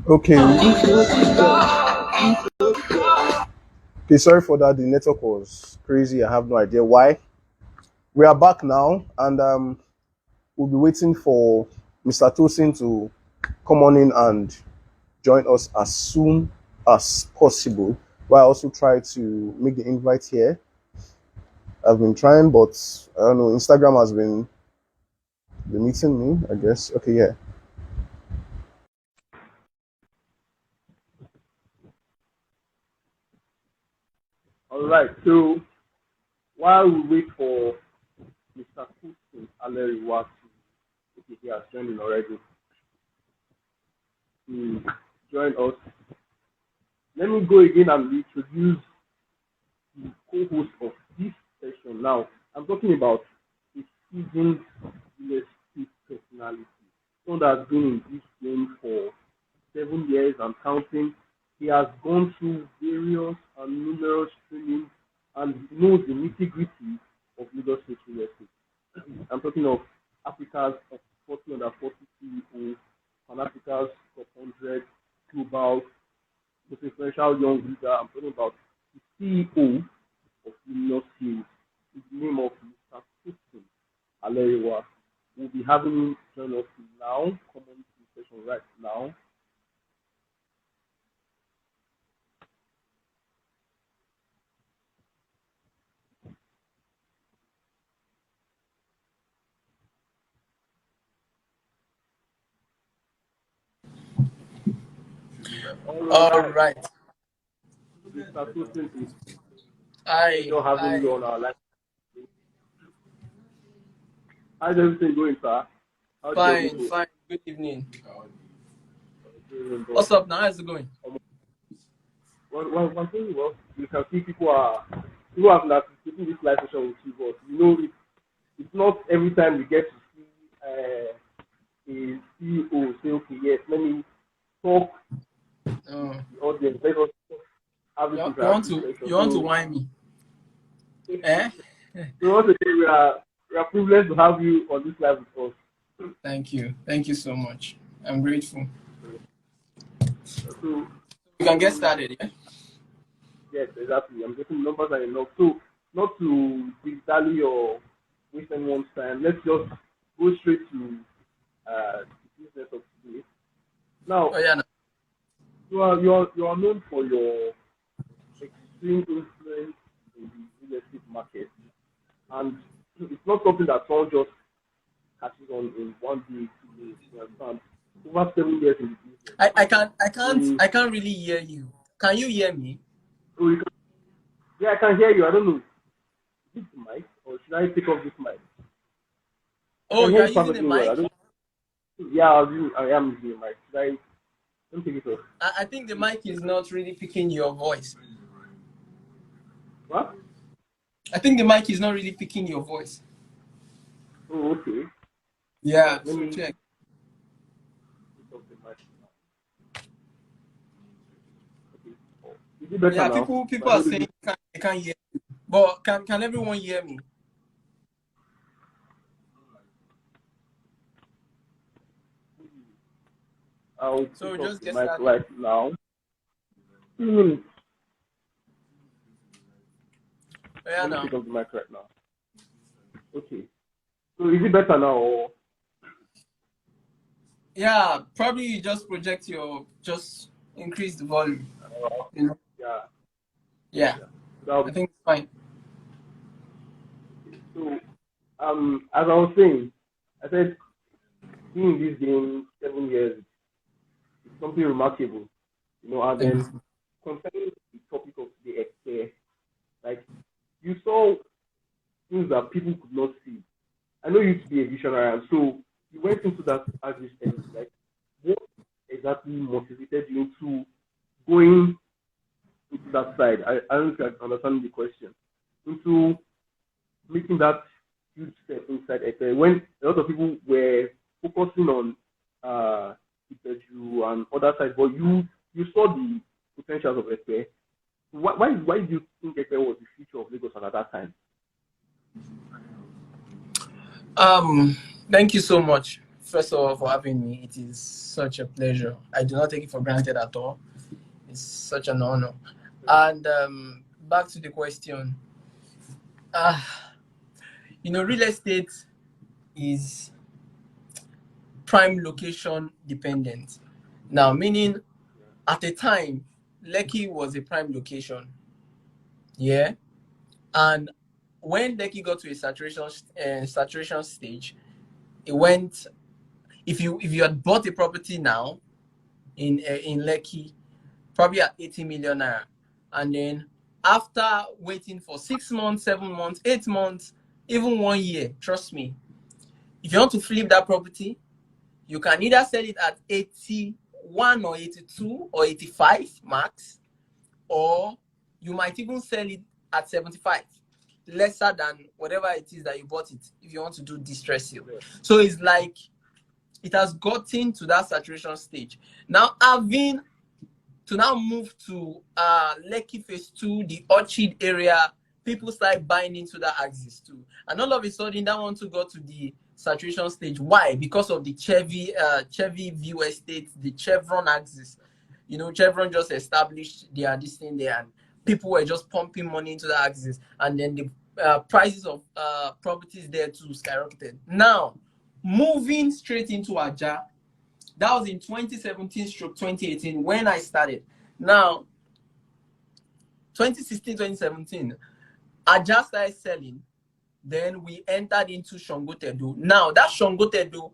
Okay. Okay, sorry for that. The network was crazy. I have no idea why. We are back now, and we'll be waiting for Mr. Tosin to come on in and join us as soon as possible. But I also try to make the invite here. I've been trying, but I don't know. Instagram has been meeting me, I guess. Okay, yeah. All right. So while we wait for Mr. Tosin Aleriwa to, okay, he has joined in already, to join us, let me go again and introduce the co-host of this session. Now, I'm talking about a seasoned real estate personality, someone that has been in this game for 7 years and counting. He has gone through various and numerous trainings and knows the nitty gritty of Lagos State real estate. I'm talking of Africa's 40 under 40 CEO, Pan Africa's top 100 global, most influential young leader. I'm talking about the CEO of Luminous Hills. The name of Mr. Tosin Aleriwa. We'll be having him join us now, come on to the session right now. All right. Mr. Tosin, it's Hi. pleasure having you on our live. How's everything going, sir? How's Fine, fine. Good evening. What's up now? How's it going? One thing, well, you can see people have been taking this live session with you, but you know, it's not every time we get to see a CEO say, okay, yes, let me talk to the audience. Let us have this interaction. You want to whine me? Eh? So once again, we are privileged to have you on this live with us. Thank you. Thank you so much. I'm grateful. So we can get started, yeah? Yes, exactly. I'm getting numbers are enough. So not to dilly or waste anyone's time, let's just go straight to the business of today. Now, No. you are known for your extreme influence in the real estate market, and it's not something that someone just catches on in 1 day, 2 days. You understand? Over 7 years in the business. I can't really hear you. Can you hear me? So yeah, I can hear you. I don't know. Is it the mic or should I take off this mic? Oh, you are using the mic? Well. Yeah, I am using the mic. Should I don't take it off? I think the mic is not really picking your voice. What? I think the mic is not really picking your voice. Oh, okay. Yeah, let me check. Is it better yeah, now? people are saying they can't hear you. But can everyone hear me? I'll so just get mic started right now. 2 minutes. Yeah, Let me pick up the mic right now. Okay. So is it better now or? Yeah, probably you just just increase the volume. You know? Yeah. I think it's fine. So, as I was saying, I said, being in this game 7 years, it's something remarkable, you know. And then concerning the topic of the expert, like you saw things that people could not see. I know you used to be a visionary, and so you went into that as this early. Like, what exactly motivated you into going into that side? I don't think I understand the question. Into making that huge step inside FA when a lot of people were focusing on Ipaju and other sides, but you saw the potentials of FA. Why do you think FA was the future of Lagos at that time? Thank you so much first of all, for having me. It is such a pleasure. I do not take it for granted at all. It's such an honor. And back to the question. Real estate is prime location dependent. Now, meaning at the time, Lekki was a prime location. Yeah. And when Lekki got to a saturation stage, it went. If you had bought a property now in Lekki, probably at 80 million naira, and then after waiting for 6 months, 7 months, 8 months, even 1 year, trust me, if you want to flip that property, you can either sell it at 81 or 82 or 85 max, or you might even sell it at 75, lesser than whatever it is that you bought it, if you want to do distress sale. So it's like it has gotten to that saturation stage. Now, having to now move to Lekki Phase 2, the Orchard area, people start buying into that axis too. And all of a sudden, that one to go to the saturation stage. Why? Because of the Chevy View Estate, the Chevron axis. Chevron just established this thing there, and people were just pumping money into the axis. And then the prices of properties there too skyrocketed. Now, moving straight into Ajah, that was in 2017/2018 when I started. Now, 2016/2017, Ajah started selling. Then we entered into Shongotedo. Now, that Shongotedo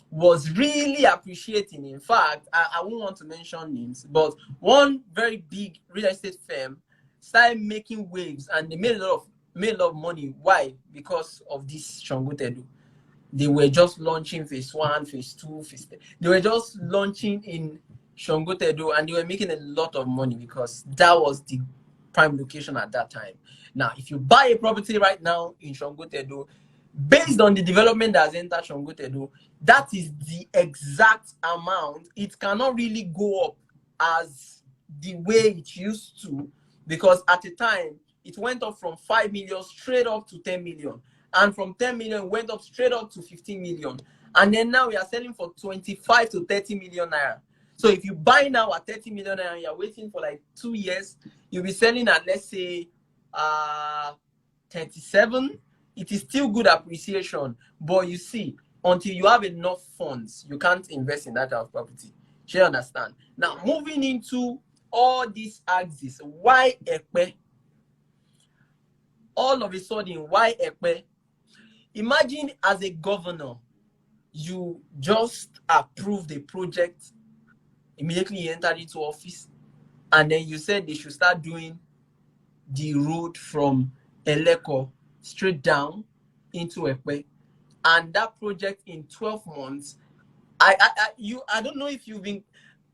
was really appreciating. In fact, I won't want to mention names, but one very big real estate firm started making waves, and they made a lot of money. Why? Because of this Shongotedo. They were just launching Phase 1, Phase 2, Phase 3. They were just launching in Shongotedo, and they were making a lot of money because that was the prime location at that time. Now, if you buy a property right now in Shongotedo, based on the development that has entered Shongotedo, that is the exact amount. It cannot really go up as the way it used to, because at the time, it went up from 5 million straight up to 10 million. And from 10 million, went up straight up to 15 million. And then now we are selling for 25 to 30 million naira. So if you buy now at 30 million naira and you're waiting for like 2 years, you'll be selling at, let's say, 37. It is still good appreciation. But you see, until you have enough funds, you can't invest in that type of property. Do you understand? Now, moving into all these axes, why Ekpe? All of a sudden, why Ekpe? Imagine as a governor, you just approved a project, immediately you entered into office, and then you said they should start doing the road from Eleko straight down into Ekpe. And that project in 12 months, I don't know if you've been,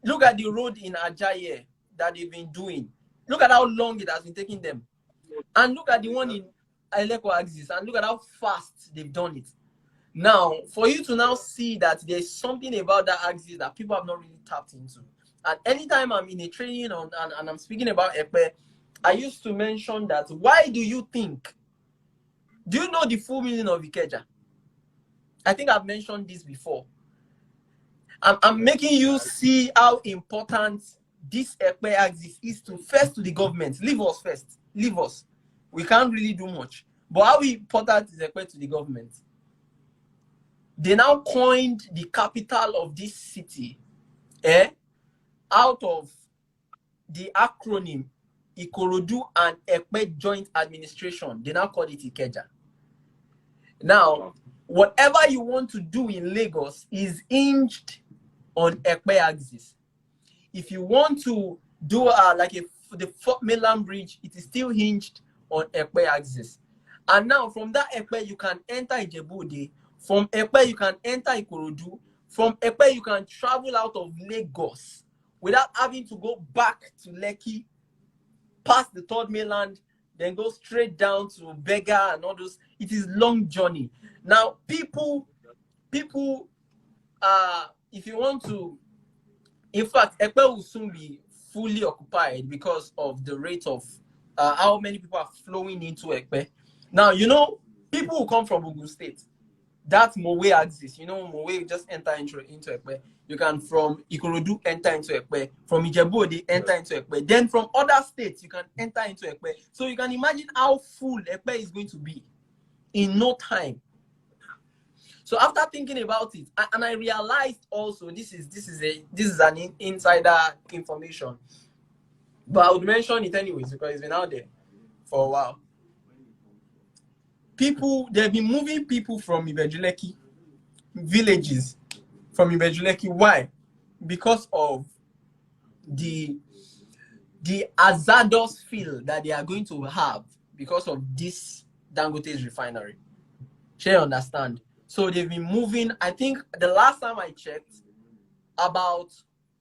look at the road in Ajayi that they've been doing. Look at how long it has been taking them. And look at the one in Eleko axis, and look at how fast they've done it. Now, for you to now see that there's something about that axis that people have not really tapped into. And anytime I'm in a training and I'm speaking about Ekpe, I used to mention that, why do you think? Do you know the full meaning of Ikeja? I think I've mentioned this before. I'm making you see how important this Ekpe axis is to the government. Leave us first. Leave us. We can't really do much. But how important is Ekpe to the government? They now coined the capital of this city out of the acronym Ikorodu and Ekpe Joint Administration. They now call it Ikeja. Now, whatever you want to do in Lagos is hinged on Ekpe axis. If you want to do the Fort Mainland Bridge, it is still hinged on Ekpe axis. And now from that Ekpe, you can enter Ijebu-Ode. From Ekpe, you can enter Ikorodu. From Ekpe, you can travel out of Lagos without having to go back to Lekki, past the Third Mainland, then go straight down to Bega and all those. It is long journey. Now, people, if you want to, in fact, Ekpe will soon be fully occupied because of the rate of how many people are flowing into Ekpe. Now, people who come from Ogun State, that Mowe axis, you know, Mowe just enter into Ekpe. You can from Ikorodu enter into Ekpe, from Ijebu enter into Ekpe. Then from other states you can enter into Ekpe. So you can imagine how full Ekpe is going to be in no time. So after thinking about it, and I realized also this is an insider information, but I would mention it anyways because it's been out there for a while. They've been moving people from Ibejuleki villages from Ibejuleki. Why? Because of the hazardous feel that they are going to have because of this Dangote's refinery. Shall you understand? So they've been moving. I think the last time I checked, about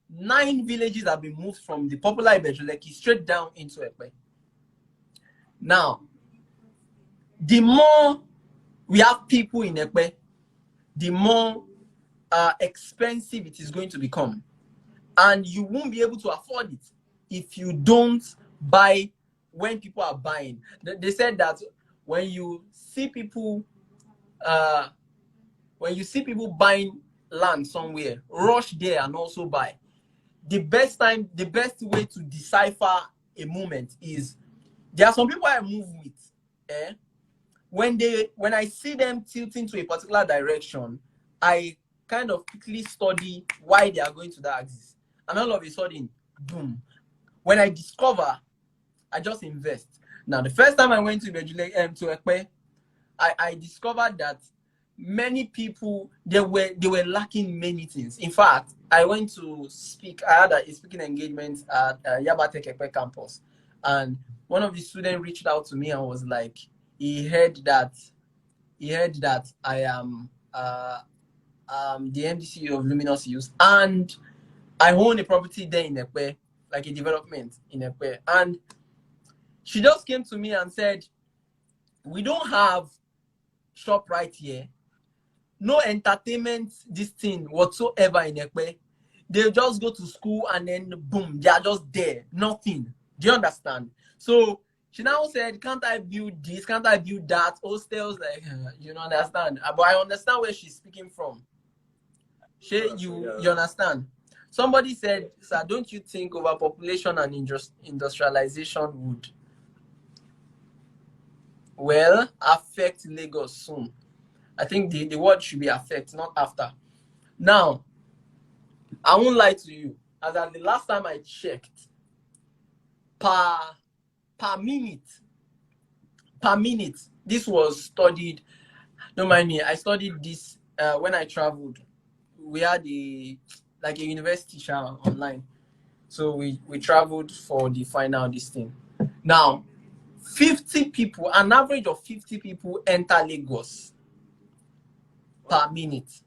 9 villages have been moved from the popular Ibejuleki straight down into Ekpe. Now, the more we have people in Ekpe, the more expensive it is going to become. And you won't be able to afford it if you don't buy when people are buying. They said that when you see people buying land somewhere, rush there and also buy. The best way to decipher a movement is there are some people I move with. When I see them tilting to a particular direction, I kind of quickly study why they are going to that axis. And all of a sudden, boom. When I discover, I just invest. Now, the first time I went to Ekpe, I discovered that many people, they were lacking many things. In fact, I went to speak. I had a speaking engagement at Yabatek Ekpe campus. And one of the students reached out to me and was like, he heard that I am the MD of Luminous Hills, and I own a property there in Ekpe, like a development in Ekpe. And she just came to me and said, we don't have shop right here, no entertainment, this thing whatsoever in Ekpe. They just go to school and then boom, they are just there, nothing. Do you understand? So she now said, can't I build this? Can't I build that? Hostels, like, you don't understand. But I understand where she's speaking from. You understand? Somebody said, sir, don't you think overpopulation and industrialization would, well, affect Lagos soon? I think the word should be affect, not after. Now, I won't lie to you. As at the last time I checked, per minute, this was studied. Don't mind me, I studied this when I traveled. We had like a university show online. So we traveled for the final this thing. Now, 50 people, an average of 50 people enter Lagos per minute.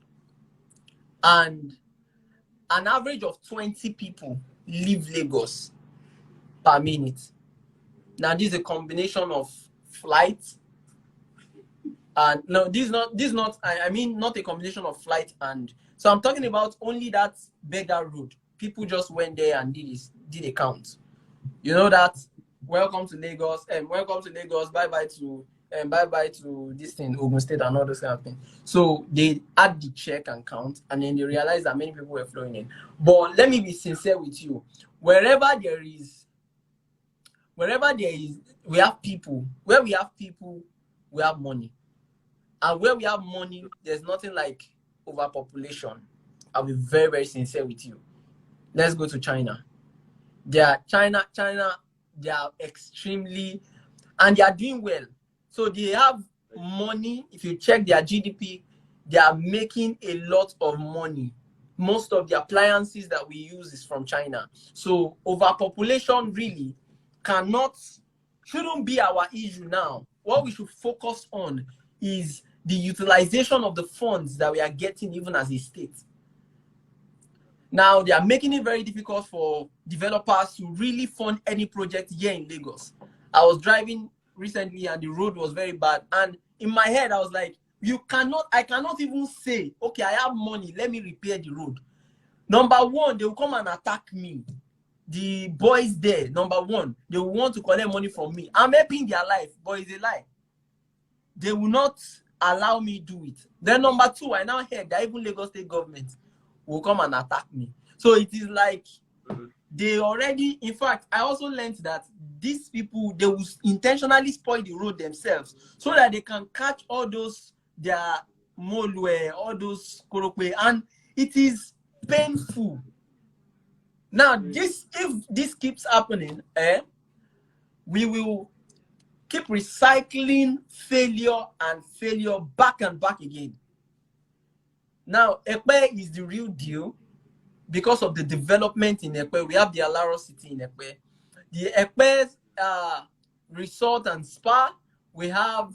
And an average of 20 people leave Lagos per minute. Now, this is a combination of flight. And no, this is not, I mean, not a combination of flight and, so I'm talking about only that beggar road. People just went there and did a count. You know that, welcome to Lagos, bye-bye to this thing, Ogun State and all those kind of things. So they add the check and count, and then they realize that many people were flowing in. But let me be sincere with you. Wherever there is, we have people. Where we have people, we have money. And where we have money, there's nothing like overpopulation. I'll be very, very sincere with you. Let's go to China. China, they are extremely, and they are doing well. So they have money. If you check their GDP, they are making a lot of money. Most of the appliances that we use is from China. So overpopulation really shouldn't be our issue now. What we should focus on is the utilization of the funds that we are getting even as a state. Now, they are making it very difficult for developers to really fund any project here in Lagos. I was driving recently and the road was very bad. And in my head, I was like, I cannot even say, okay, I have money, let me repair the road. Number one, they will come and attack me. The boys there, number one, they will want to collect money from me. I'm helping their life, but it's a lie. They will not allow me do it. Then number two, I now heard that even Lagos State government will come and attack me. So it is like they already, in fact, I also learned that these people, they will intentionally spoil the road themselves so that they can catch all those, their molwe, all those korokwe, and it is painful. Now, this, if this keeps happening, we will keep recycling failure and failure back and back again. Now, Ekpe is the real deal because of the development in Ekpe. We have the Alaro City in Ekpe. The Ekpe Resort and Spa. We have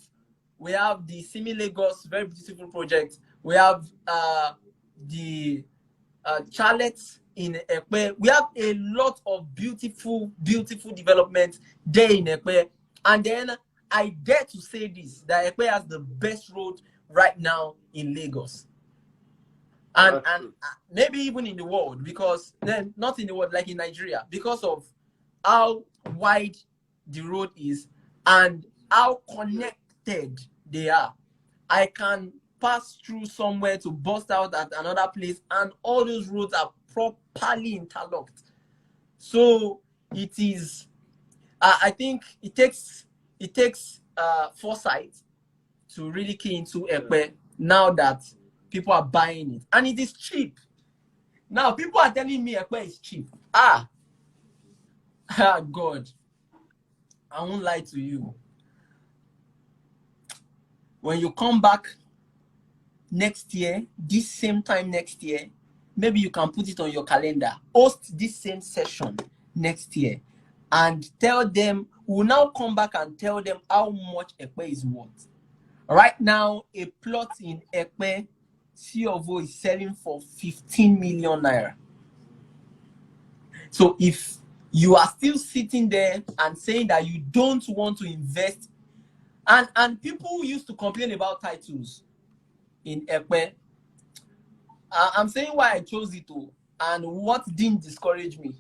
the Simi Lagos, very beautiful project. We have the chalets in Ekpe. We have a lot of beautiful development there in Ekpe. And then I dare to say this, that Ekpe has the best road right now in Lagos. And maybe even in the world, because then not in the world, like in Nigeria, because of how wide the road is and how connected they are. I can pass through somewhere to bust out at another place, and all those roads are properly interlocked. So it is, I think it takes foresight to really key into Ekpe now that people are buying it, and it is cheap. Now people are telling me Ekpe is cheap. God, I won't lie to you. When you come back next year, this same time next year, maybe you can put it on your calendar, host this same session next year, and tell them, we'll now come back and tell them how much Ekpe is worth. Right now, a plot in Ekpe, C of O, is selling for 15 million naira. So if you are still sitting there and saying that you don't want to invest, and people used to complain about titles in Ekpe, I'm saying why I chose it to, and what didn't discourage me.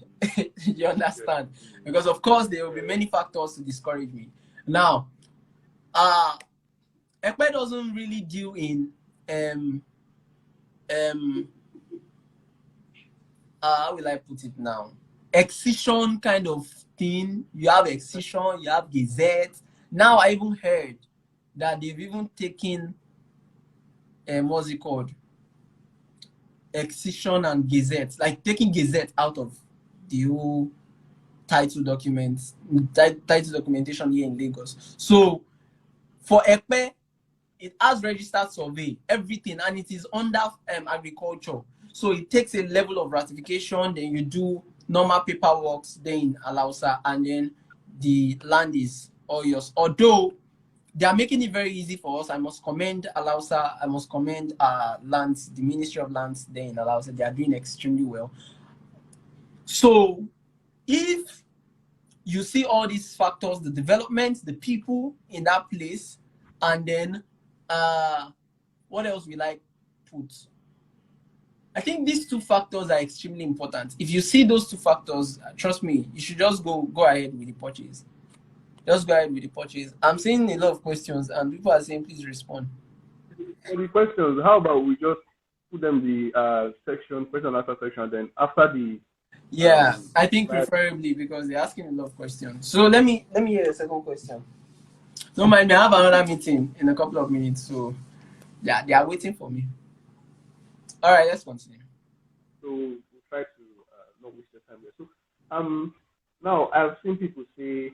You understand? Because of course there will be many factors to discourage me. Now, Ekpe doesn't really deal in how will I put it now? Excision kind of thing. You have Excision, you have Gazette. Now I even heard that they've even taken what's it called? Excision and Gazette, like taking Gazette out of the whole title documentation here in Lagos. So for Ekpe, it has registered survey, everything, and it is under agriculture. So it takes a level of ratification, then you do normal paperwork, then in Alausa, and then the land is all yours. Although they are making it very easy for us. I must commend Alausa, I must commend lands, the Ministry of Lands there in Alausa. They are doing extremely well. So if you see all these factors, the development, the people in that place, and then what else will I put? I think these two factors are extremely important. If you see those two factors, trust me, you should just go ahead with the purchase. Just go ahead with the purchase. I'm seeing a lot of questions, and people are saying, please respond. For the questions, how about we just put them the section, question and answer section, then after the I think preferably, because they're asking a lot of questions. So let me hear the second question. Don't mind me, I have another meeting in a couple of minutes, so yeah, they are waiting for me. All right, let's continue. So we'll try to not waste your time there. So now I've seen people say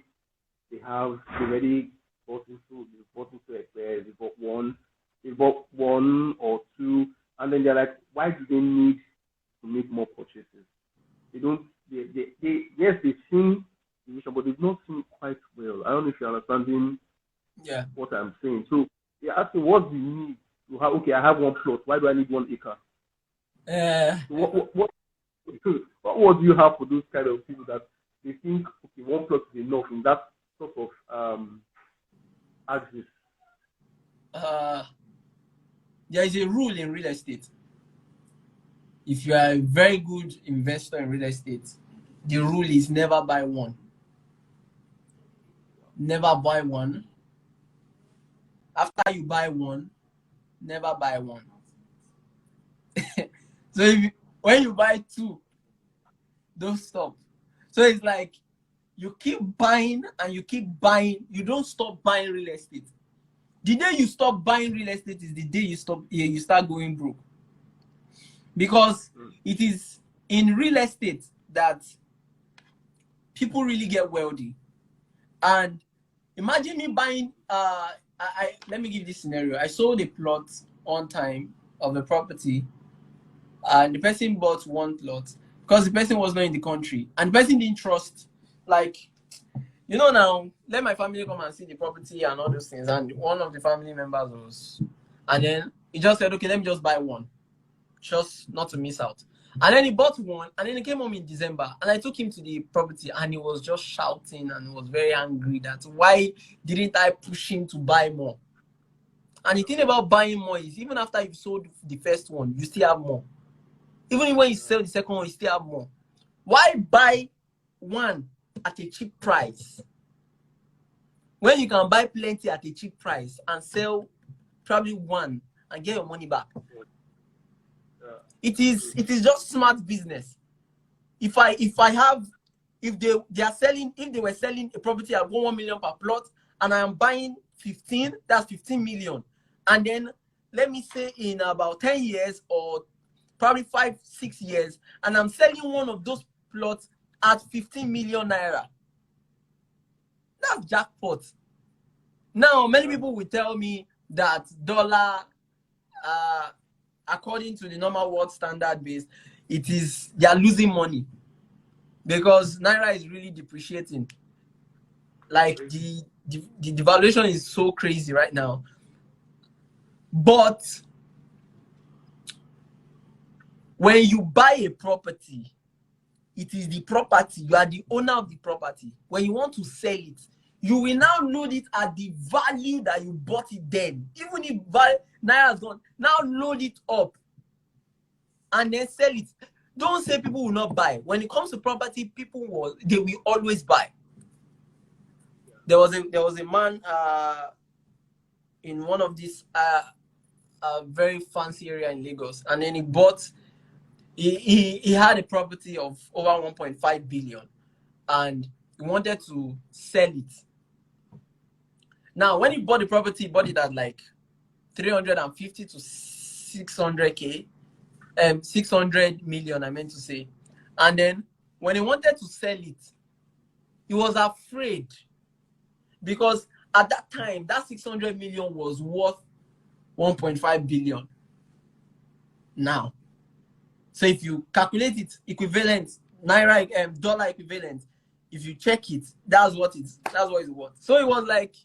they already bought into Ekpe, they bought one or two, and then they're like, why do they need to make more purchases? They don't. Yes, they've seen the vision, but they've not seen quite well. I don't know if you're understanding what I'm saying. So they're asking, what do you need to have? Okay, I have one plot. Why do I need 1 acre? What do you have for those kind of people that they think, okay, 1 plot is enough in that sort of axis? There is a rule in real estate. If you are a very good investor in real estate, the rule is never buy one. Never buy one. After you buy one, never buy one. So when you buy two, don't stop. So it's like you keep buying and you keep buying. You don't stop buying real estate. The day you stop buying real estate is the day you start going broke. Because it is in real estate that people really get wealthy. And imagine me buying let me give this scenario. I sold a plot on time of a property, and the person bought one plot because the person was not in the country, and the person didn't trust, like, now, let my family come and see the property and all those things. And one of the family members was, and then he just said, okay, let me just buy one, just not to miss out. And then he bought one, and then he came home in December, and I took him to the property, and he was just shouting and was very angry that why didn't I push him to buy more? And the thing about buying more is even after you've sold the first one, you still have more. Even when you sell the second one, you still have more. Why buy one at a cheap price when you can buy plenty at a cheap price and sell probably one and get your money back? It is just smart business. If they were selling a property at 1 million per plot, and I am buying 15, that's 15 million. And then let me say in about 10 years or probably 5-6 years, and I'm selling one of those plots at 15 million naira. That's jackpot. Now, many people will tell me that dollar, according to the normal world standard base, they are losing money because naira is really depreciating. Like the devaluation is so crazy right now. But when you buy a property, it is the property. You are the owner of the property. When you want to sell it, you will now load it at the value that you bought it then. Even if naira is gone, now load it up and then sell it. Don't say people will not buy. When it comes to property, they will always buy. There was a man in one of these very fancy area in Lagos, and then he had a property of over 1.5 billion, and he wanted to sell it. Now, when he bought the property, he bought it at like 350 to 600k, 600 million, I meant to say. And then when he wanted to sell it, he was afraid because at that time, that 600 million was worth 1.5 billion. Now, so if you calculate it equivalent, naira, dollar equivalent, if you check it, that's what it's worth. So it was like,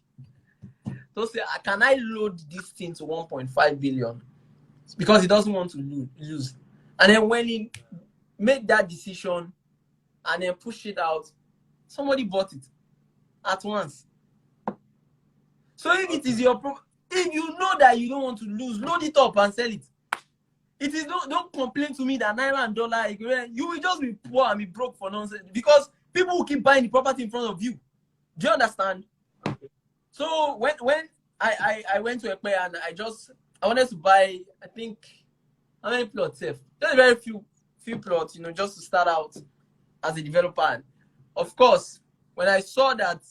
so say, can I load this thing to 1.5 billion? Because he doesn't want to lose. And then when he made that decision and then pushed it out, somebody bought it at once. So if it is your problem, if you know that you don't want to lose, load it up and sell it. It is don't complain to me that naira and dollar, you will just be poor and be broke for nonsense because people will keep buying the property in front of you. Do you understand? So when I went to Ekpe and I wanted to buy, I think, how many plots? Just very few plots, just to start out as a developer. And of course, when I saw that,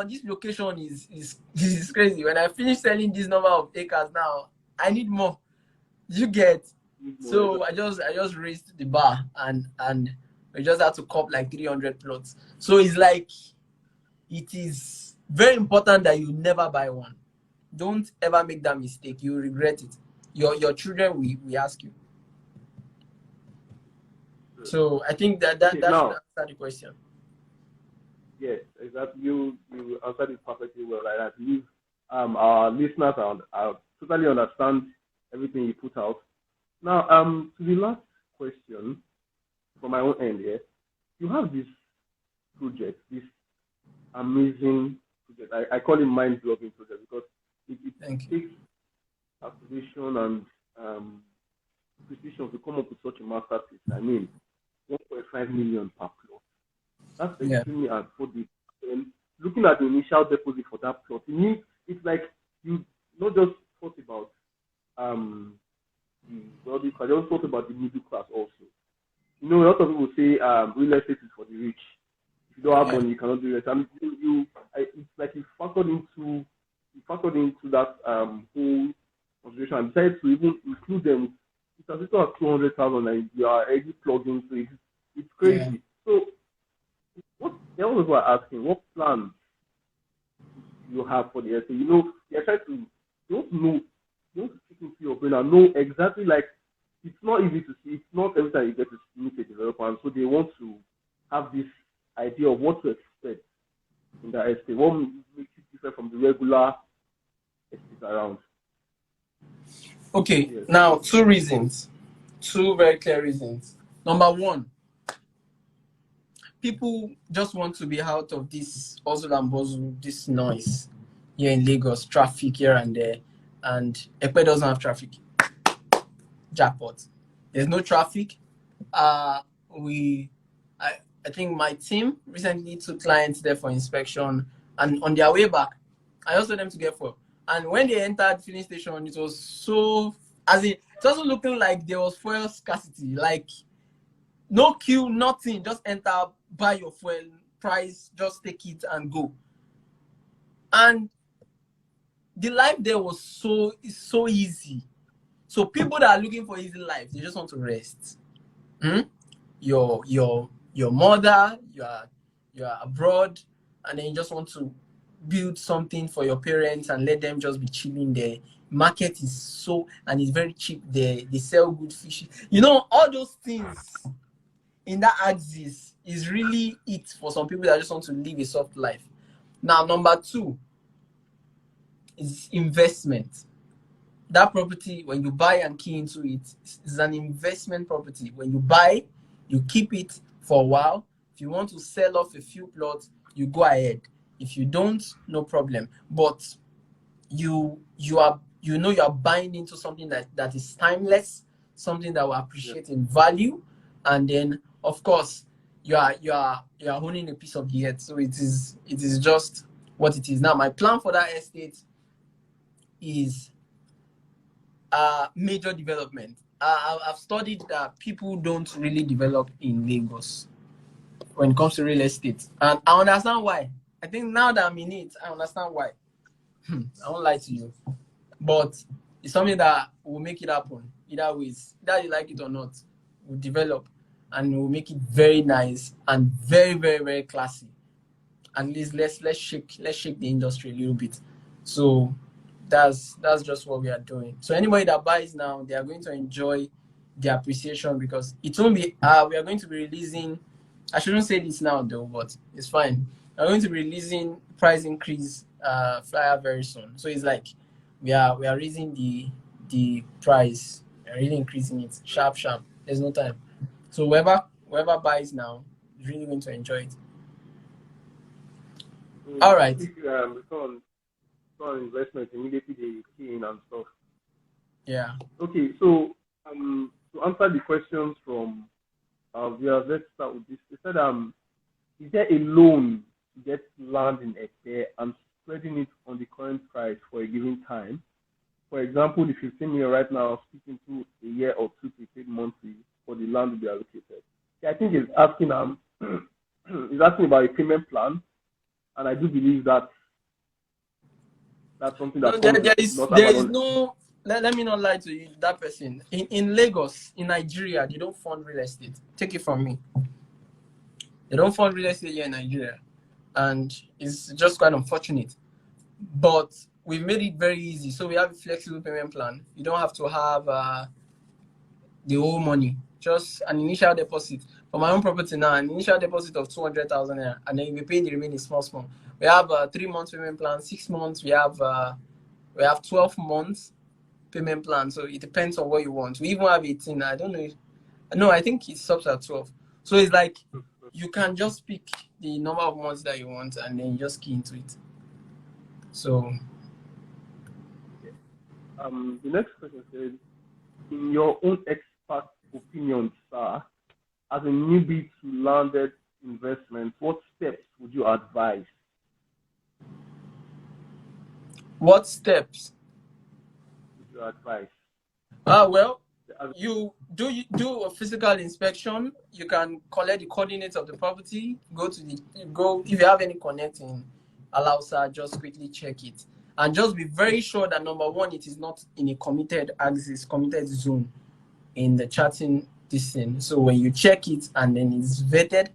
this location is crazy. When I finish selling this number of acres now, I need more. You get? So I just raised the bar and we just had to cop like 300 plots. So it's like, it is very important that you never buy one. Don't ever make that mistake. You regret it. Your children will ask you. So I think that should answer the question. Yes, exactly. You answered it perfectly well. Right? I believe our listeners are totally understand everything you put out. Now, to the last question from my own end here, you have this project, this amazing project. I call it mind-blowing project because it takes activation and precision to come up with such a masterpiece. I mean, 1.5 million per plot. That's extremely affordable. Looking at the initial deposit for that plot, to me, it's like you not just thought about class. I also thought about the middle class also. You know, a lot of people say real estate is for the rich. If you don't have money, you cannot do it. And it's like you factored into that whole consideration and decided to even include them. It's as little as 200,000, and you are already plugged into it. It's Yeah. crazy. So, what the others were asking, what plans you have for the essay? You know, you're trying to you don't know, you don't stick into your brain and know exactly like it's not easy to see. It's not every time you get to meet a developer, and so they want to have this idea of what to expect in that estate. What makes it different from the regular estate around? Okay, Yes. now two reasons, two very clear reasons. Number one, people just want to be out of this hustle and bustle, this noise here in Lagos, traffic here and there, and Ekpe doesn't have traffic. Jackpot. There's no traffic. We, I think my team recently took clients there for inspection, and on their way back, I also them to get fuel. And when they entered filling station, it was so, as in, it wasn't looking like there was fuel scarcity. Like no queue, nothing. Just enter, buy your fuel, price, just take it and go. And the life there was so easy. So people that are looking for easy life, they just want to rest. Your mother, you are abroad, and then you just want to build something for your parents and let them just be chilling there. Market is so, and it's very cheap there. They sell good fish. You know, all those things in that axis is really it for some people that just want to live a soft life. Now, number two is investment. That property, when you buy and key into it, is an investment property. When you buy, you keep it for a while. If you want to sell off a few plots, you go ahead. If you don't, no problem. But you are buying into something that is timeless, something that will appreciate in value, and then of course you are owning a piece of the earth. So it is just what it is. Now my plan for that estate is major development. I've studied that people don't really develop in Lagos when it comes to real estate, and I understand why. I think now that I'm in it, I understand why. I won't lie to you, but it's something that will make it happen either ways. Either you like it or not, we'll develop and we'll make it very nice and very, very, very classy. At least let's shake the industry a little bit. So that's just what we are doing. So anybody that buys now, they are going to enjoy the appreciation, because it won't be we are going to be releasing, I shouldn't say this now though, but it's fine. We're going to be releasing price increase flyer very soon. So it's like we are raising the price. We're really increasing it sharp. There's no time. So whoever buys now is really going to enjoy it. All right. Return on investment immediately they key in and stuff. Yeah. Okay, so to answer the questions from viewers, let's start with this. They said is there a loan to get land in Ekpe and spreading it on the current price for a given time? For example, the 15 million right now speaking to a year or two prepaid monthly for the land to be allocated. Yeah, I think he's asking he's asking about a payment plan, and I do believe that that's something that there is no, let me not lie to you, that person in Lagos, in Nigeria, they don't fund real estate. Take it from me, they don't fund real estate here in Nigeria, and it's just quite unfortunate. But we've made it very easy. So we have a flexible payment plan. You don't have to have the whole money, just an initial deposit. For my own property now, an initial deposit of 200,000 naira, and then you pay the remaining small. We have a 3 months payment plan, 6 months. We have 12 months payment plan. So it depends on what you want. We even have 18. I don't know. No, I think it stops at 12. So it's like you can just pick the number of months that you want, and then you just key into it. So the next question says, in your own expert opinion, sir, as a newbie to landed investment, what steps would you advise? What steps would you advise? well, you do a physical inspection. You can collect the coordinates of the property. Go if you have any connecting Alausa, just quickly check it. And just be very sure that number one, it is not in a committed axis, committed zone in the chatting this thing. So when you check it and then it's vetted,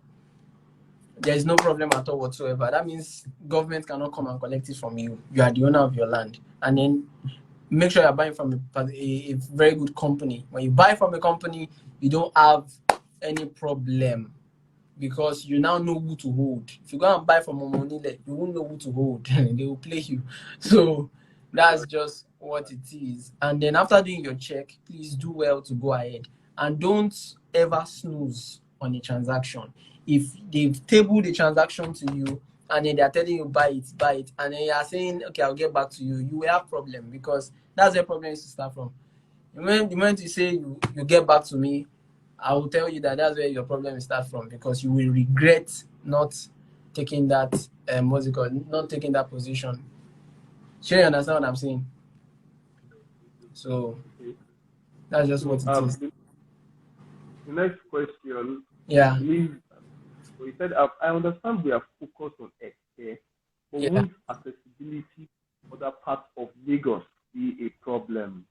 there is no problem at all whatsoever. That means government cannot come and collect it from you. You are the owner of your land. And then make sure you're buying from a very good company. When you buy from a company, you don't have any problem because you now know who to hold. If you go and buy from Omonile, you won't know who to hold. They will play you. So that's just what it is. And then after doing your check, please do well to go ahead. And don't ever snooze on a transaction. If they've tabled the transaction to you and then they're telling you buy it, and then you are saying, okay, I'll get back to you, you will have problem because that's where problem is to start from. The moment you say you get back to me, I will tell you that that's where your problem starts from because you will regret not taking that not taking that position. Sure, you understand what I'm saying? So that's just what it is. The next question. Yeah. So he said, I understand we are focused on healthcare, but won't accessibility to other parts of Lagos be a problem?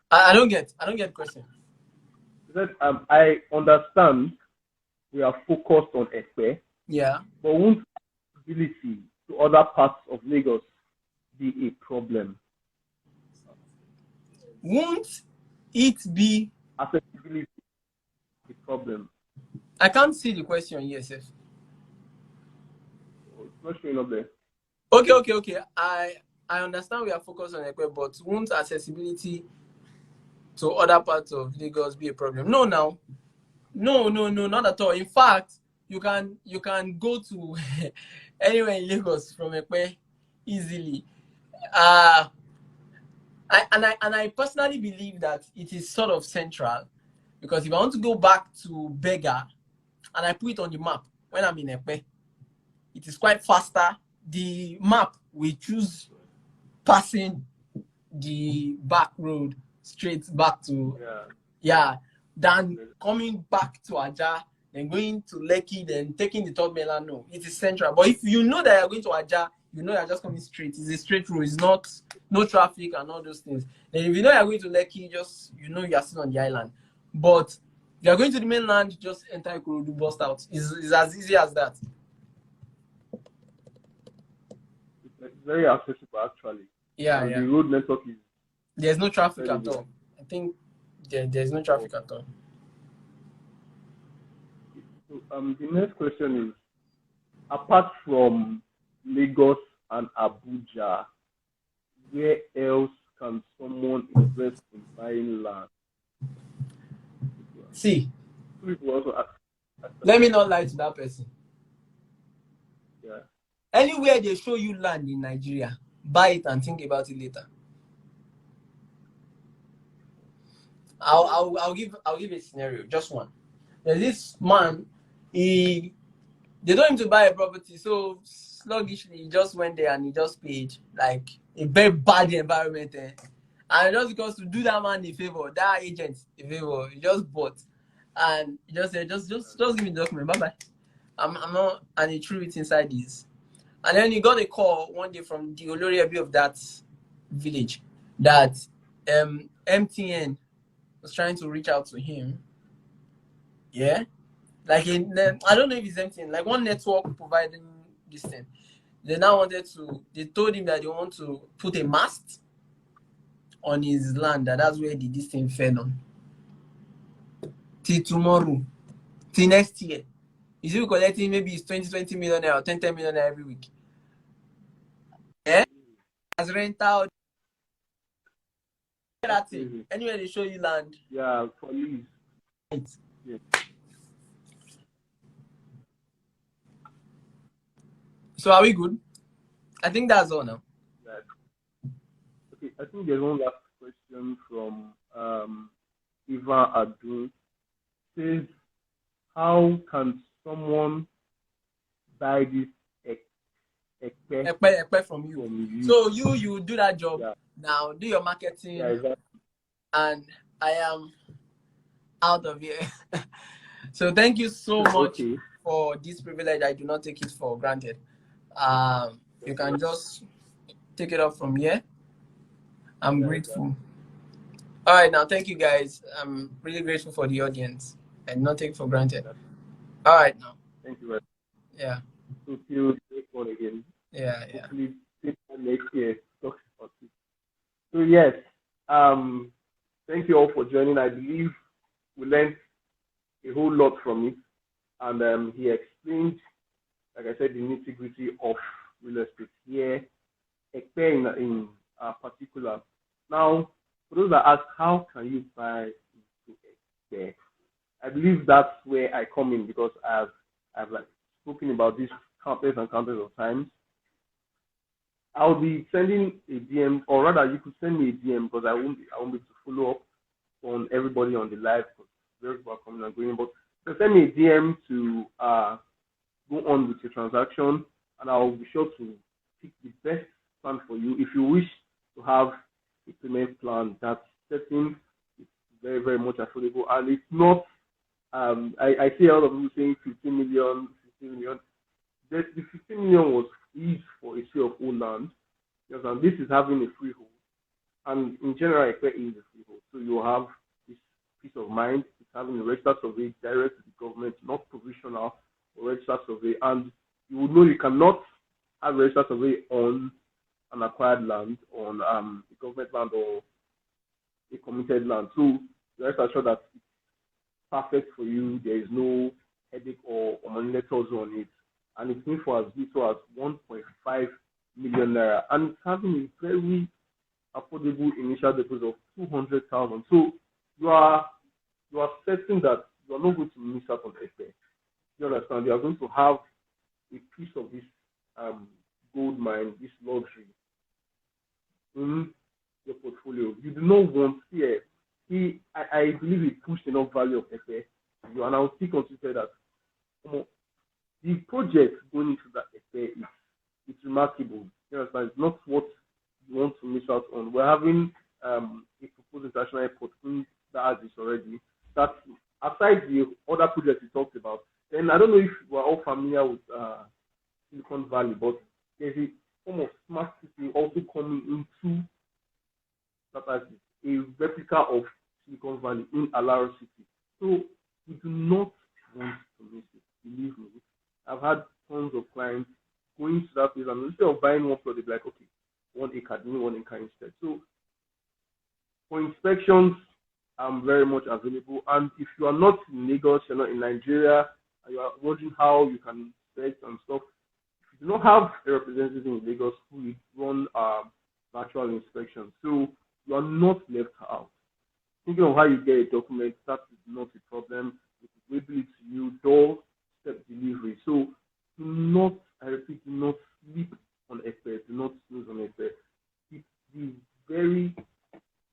I don't get the question. He said, I understand we are focused on healthcare, but won't accessibility to other parts of Lagos be a problem? Won't it be accessibility a problem? I can't see the question, yes. It's not showing up there. Okay. I understand we are focused on Ekwe, but won't accessibility to other parts of Lagos be a problem? No, now. No, not at all. In fact, you can go to anywhere in Lagos from Ekwe easily. I personally believe that it is sort of central because if I want to go back to Bega and I put it on the map when I'm in Ekpe, it is quite faster. The map will choose passing the back road straight back to than coming back to Aja, then going to Lekki, then taking the third mainland. No, it is central. But if you know that you're going to Aja, you know you're just coming straight. It's a straight road. It's not no traffic and all those things. Then if you know you're going to Lekki, just you're still on the island. But if you're going to the mainland, just enter Ikorodu, bust out. It's as easy as that. It's very accessible actually. And the road network is there's no traffic at all. I think there's no traffic at all. So the next question is, apart from Lagos and Abuja, where else can someone invest in buying land? See, let me not lie to that person. Yeah. Anywhere they show you land in Nigeria, buy it and think about it later. I'll give a scenario, just one. There's this man, they told him to buy a property, so sluggishly he just went there and he just paid like a very bad environment and just because to do that man a favor, that agent a favor, he just bought and he just said just give me the document, bye. I'm not, and he threw it inside his. And then he got a call one day from the Olori Ebi of that village that MTN was trying to reach out to him. Yeah. Like I don't know if it's MTN, like one network providing this thing. They told him that they want to put a mast on his land, that's where this thing fell on. Till tomorrow, till next year. He's still collecting maybe it's 20 million or 10 million every week. Yeah? As rental. That thing. Anyway, they show you land. Yeah, for lease. Yeah. So are we good? I think that's all now. Okay, I think there's one last question from Ivan Adu. Says, how can someone buy this Ekpe from you? So you do that job now, do your marketing, exactly. and I am out of here. So thank you so much Okay. for this privilege. I do not take it for granted. You can just take it up from here. I'm grateful. All right, now thank you guys. I'm really grateful for the audience and not take it for granted. All right, now. Thank you very much. Yeah. Thank you. Next one again. Yeah. Hopefully, same time next year. Talk about it. So yes, thank you all for joining. I believe we learned a whole lot from it, and he explained, like I said, the nitty-gritty of real estate here, in particular. Now, for those that ask, how can you buy into Ekpe? I believe that's where I come in, because I've like spoken about this countless and countless of times. I'll be sending a DM, or rather, you could send me a DM, because I won't be able to follow up on everybody on the live, because very people are coming and going. But you can send me a DM to go on with your transaction, and I'll be sure to pick the best plan for you. If you wish to have a payment plan that's certain, it's very, very much affordable, and it's not. I see a lot of people saying 15 million, 15 million. The 15 million is for a sale of old land, yes, and this is having a freehold. And in general, Ekpe is a freehold. So you have this peace of mind. It's having a registered survey direct to the government, not provisional or registered survey. And you would know you cannot have a registered survey on an acquired land, on a government land or a committed land. So rest assured that it's perfect for you. There is no headache or money letters on it. And it's made for as little as 1.5 million naira. And it's having a very affordable initial deposit of 200,000. So you are certain that you are not going to miss out on Ekpe. You understand? You are going to have a piece of this gold mine, this luxury in your portfolio. You do not want fear. I believe he pushed enough value of Ekpe to you, and I will still consider that the project going into that Ekpe it's remarkable. You understand? It's not what you want to miss out on. We're having a proposed international airport that has this already. That's aside the other projects we talked about. Then I don't know if we're all familiar with Silicon Valley, but there's a form of smart city also coming into that as a replica of Silicon Valley in Alaro City. So we do not want to miss it. Believe me. I've had tons of clients going to that place, and instead of buying one plot, they're like, okay, 1 acre, give me 1 acre instead. So for inspections, I'm very much available. And if you are not in Lagos, you're not in Nigeria, and you are wondering how you can inspect and stuff, if you do not have a representative in Lagos who will run virtual inspections, so you are not left out. Thinking of how you get a document, that is not a problem. It will label it to you, doorstep delivery. So do not, I repeat, do not sleep on Ekpe, do not snooze on Ekpe.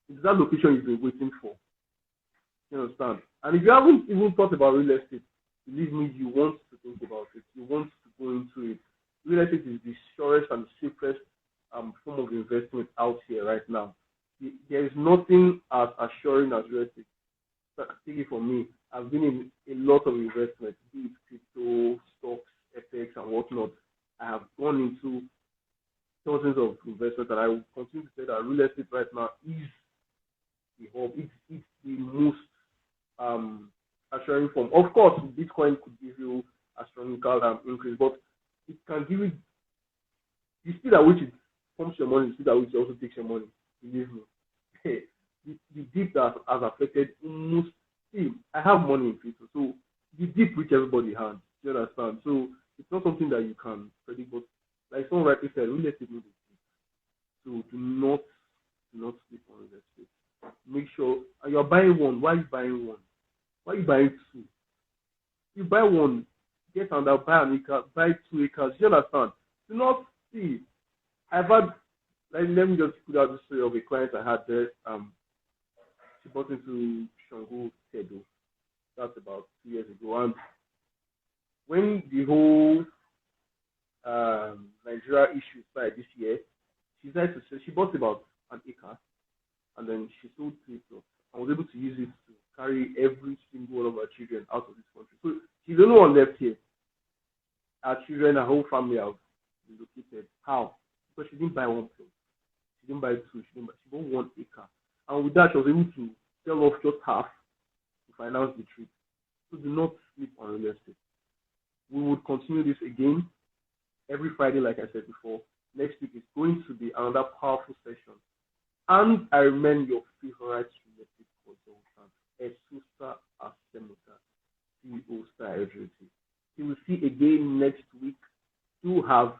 It's that location you've been waiting for. You understand? And if you haven't even thought about real estate, believe me, you want to think about it. You want to go into it. Real estate is the surest and the safest form of investment out here right now. There is nothing as assuring as real estate. Take it from me. I've been in a lot of investments, be it crypto, stocks, FX, and whatnot. I have gone into thousands of investments, and I will continue to say that real estate right now is the hub. It's the most assuring form. Of course, Bitcoin could give you astronomical increase, but it can give you the speed at which it pumps your money, the speed at which it also takes your money. Believe me. The dip that has affected almost. See, I have money in crypto, so the dip reach everybody hands. You understand? So it's not something that you can predict, but like someone rightly said, real estate is deep. So do not sleep on real estate. Make sure you're buying one. Why are you buying one? Why are you buying two? You buy one, get another, buy an acre, buy 2 acres. You understand? Do not see. I've had, like, let me just put out the story of a client I had there. She bought into Shango Tedo. That's about 2 years ago. And when the whole Nigeria issue started this year, she decided to sell. She bought about an acre, and then she sold 3 plots. and was able to use it to carry every single one of our children out of this country. So she's the only one left here. Our children, our whole family have relocated. How? Because she didn't buy one plot. She didn't buy two. She bought 1 acre. And with that, she was able to sell off just half to finance the trip. So do not sleep on real estate. We would continue this again every Friday, like I said before. Next week is going to be another powerful session. And I remain your favorite real estate consultant, Esusa Asemuta, CEO Star Agency. You will see again next week. Do have